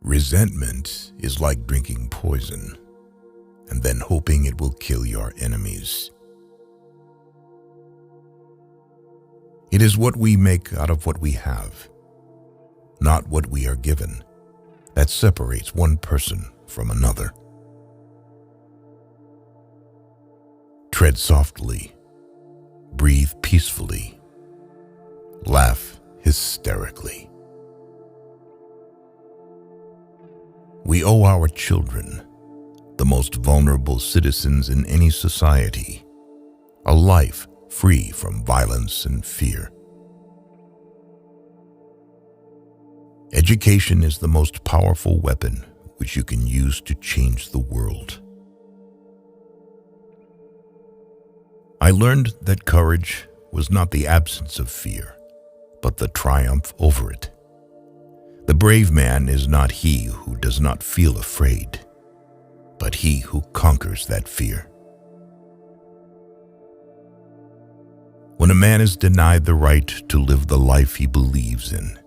Resentment is like drinking poison and then hoping it will kill your enemies. It is what we make out of what we have, not what we are given, that separates one person from another. Tread softly, breathe peacefully, laugh hysterically. We owe our children, the most vulnerable citizens in any society, a life free from violence and fear. Education is the most powerful weapon which you can use to change the world. I learned that courage was not the absence of fear, but the triumph over it. The brave man is not he who does not feel afraid, but he who conquers that fear. When a man is denied the right to live the life he believes in,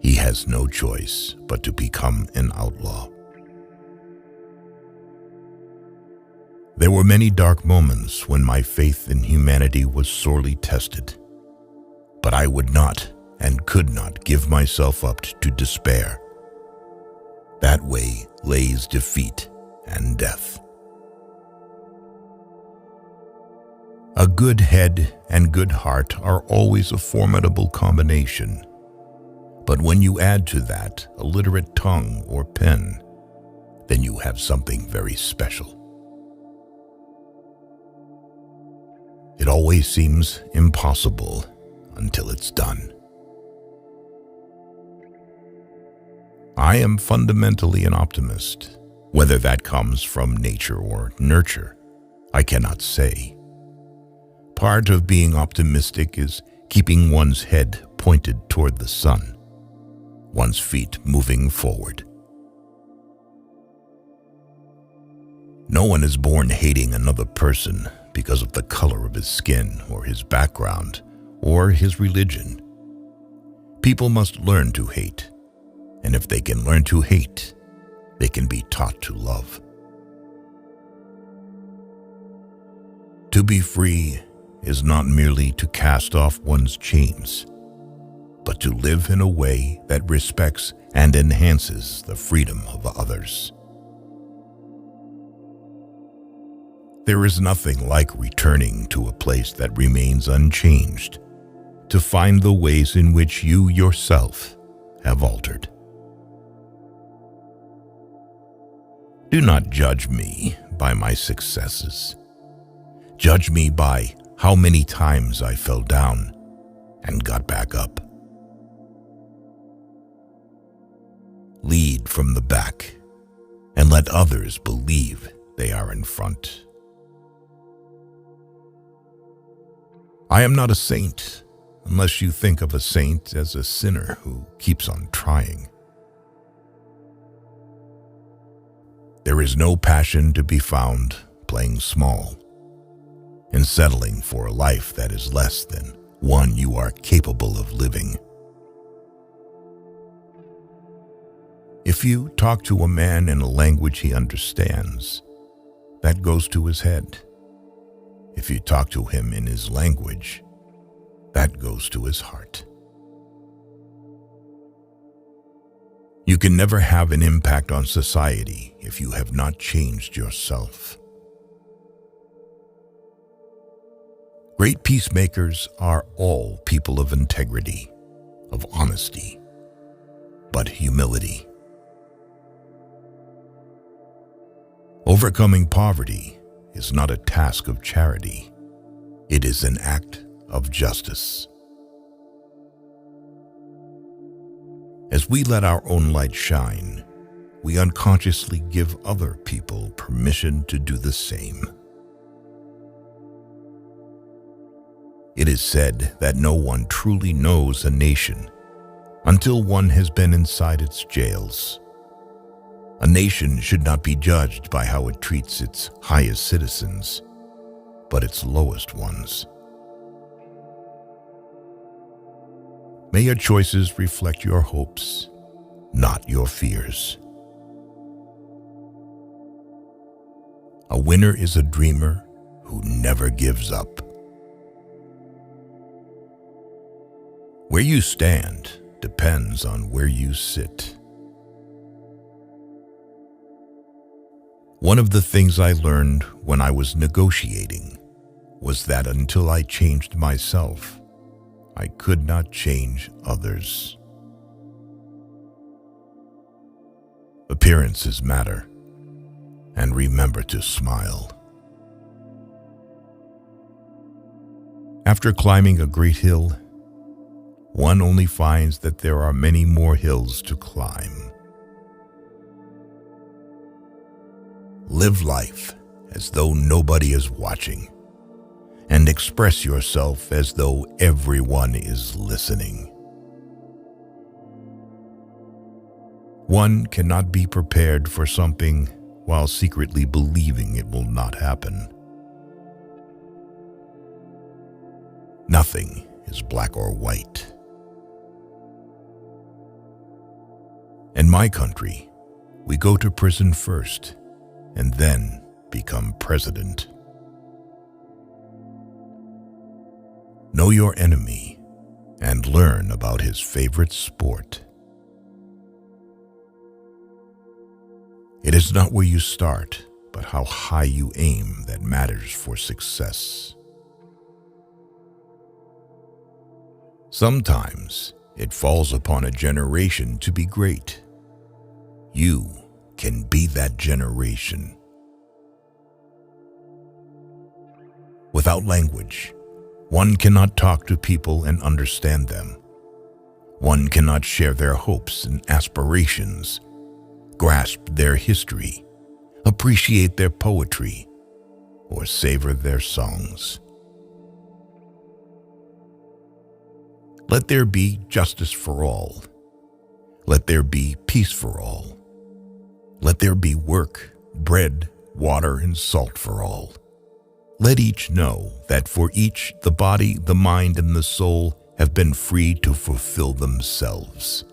he has no choice but to become an outlaw. There were many dark moments when my faith in humanity was sorely tested, but I would not and could not give myself up to despair. That way lays defeat and death. A good head and good heart are always a formidable combination, but when you add to that a literate tongue or pen, then you have something very special. It always seems impossible until it's done. I am fundamentally an optimist. Whether that comes from nature or nurture, I cannot say. Part of being optimistic is keeping one's head pointed toward the sun, one's feet moving forward. No one is born hating another person because of the color of his skin or his background or his religion. People must learn to hate. And if they can learn to hate, they can be taught to love. To be free is not merely to cast off one's chains, but to live in a way that respects and enhances the freedom of others. There is nothing like returning to a place that remains unchanged, to find the ways in which you yourself have altered. Do not judge me by my successes. Judge me by how many times I fell down and got back up. Lead from the back and let others believe they are in front. I am not a saint unless you think of a saint as a sinner who keeps on trying. There is no passion to be found playing small and settling for a life that is less than one you are capable of living. If you talk to a man in a language he understands, that goes to his head. If you talk to him in his language, that goes to his heart. You can never have an impact on society if you have not changed yourself. Great peacemakers are all people of integrity, of honesty, but humility. Overcoming poverty is not a task of charity. It is an act of justice. As we let our own light shine, we unconsciously give other people permission to do the same. It is said that no one truly knows a nation until one has been inside its jails. A nation should not be judged by how it treats its highest citizens, but its lowest ones. May your choices reflect your hopes. not your fears. A winner is a dreamer who never gives up. Where you stand depends on where you sit. One of the things I learned when I was negotiating was that until I changed myself, I could not change others. Appearances matter, and remember to smile. After climbing a great hill, one only finds that there are many more hills to climb. Live life as though nobody is watching, and express yourself as though everyone is listening. One cannot be prepared for something while secretly believing it will not happen. Nothing is black or white. In my country, we go to prison first and then become president. Know your enemy and learn about his favorite sport. It is not where you start, but how high you aim that matters for success. Sometimes it falls upon a generation to be great. You can be that generation. Without language, one cannot talk to people and understand them. One cannot share their hopes and aspirations, grasp their history, appreciate their poetry, or savor their songs. Let there be justice for all. Let there be peace for all. Let there be work, bread, water, and salt for all. Let each know that for each the body, the mind, and the soul have been free to fulfill themselves.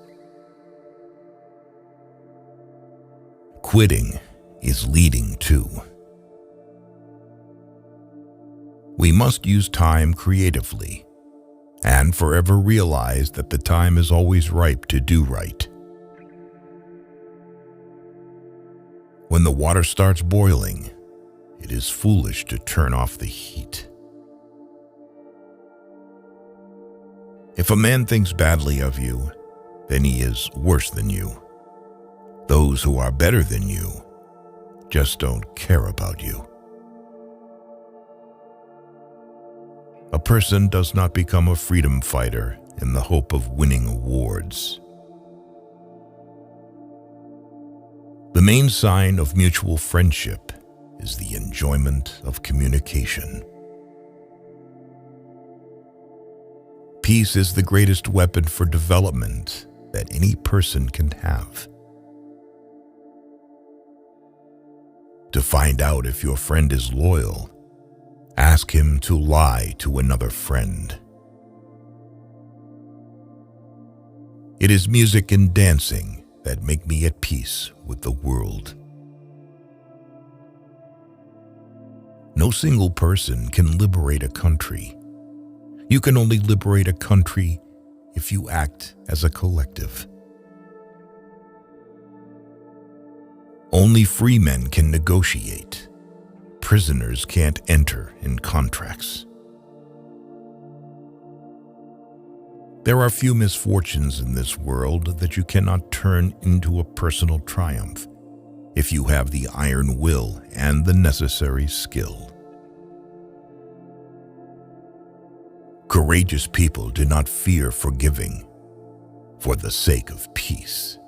Quitting is leading too. We must use time creatively and forever realize that the time is always ripe to do right. When the water starts boiling, it is foolish to turn off the heat. If a man thinks badly of you, then he is worse than you. Those who are better than you just don't care about you. A person does not become a freedom fighter in the hope of winning awards. The main sign of mutual friendship is the enjoyment of communication. Peace is the greatest weapon for development that any person can have. To find out if your friend is loyal, ask him to lie to another friend. It is music and dancing that make me at peace with the world. No single person can liberate a country. You can only liberate a country if you act as a collective. Only free men can negotiate. Prisoners can't enter in contracts. There are few misfortunes in this world that you cannot turn into a personal triumph if you have the iron will and the necessary skill. Courageous people do not fear forgiving for the sake of peace.